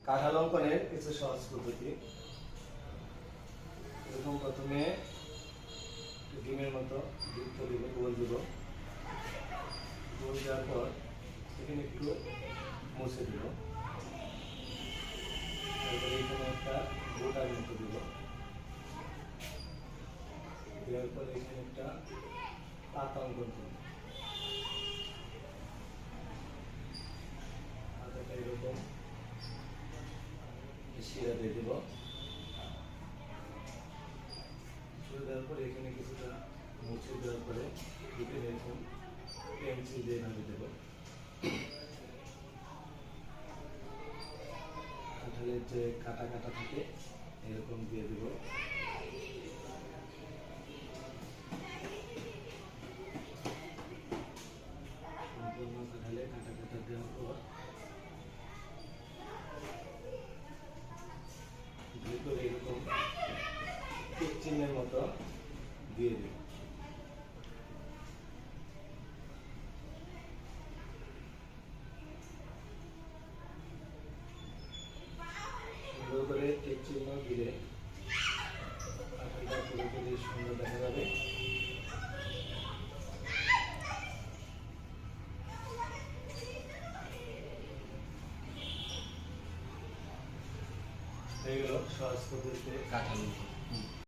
কাঁঠাল অঙ্কনের কিছু সহজ পদ্ধতি। এরকম প্রথমে ডিমের মতো বৃত্ত দিব, গোল দিব। গোল দেওয়ার পর এখানে একটু মুছে দিব। তারপরে এখানে একটা গোটার মতো দিব। দেওয়ার পর এখানে একটা পাতা অঙ্কন করব। পাতাটা এরকম শিরা দিয়ে দেব। শিরা দেওয়ার পরে এখানে কিছুটা মুছে দেওয়ার পরে এখানে এরকম পেন্সিল দিয়ে ভাঙে দেব। কাঁঠালের যে কাটা কাটা থাকে এরকম দিয়ে দেব। সম্পূর্ণ কাঁঠালে কাটা কাটা দেওয়ার পর ভিতরে এরকম টিক চিহ্নের মতো দিয়ে দেব। সুন্দর করে টিক চিহ্ন দিলে কাঁঠালটা পুরোপুরি সুন্দর দেখা যাবে। এগুলো সহজ পদ্ধতিতে কাঁঠাল।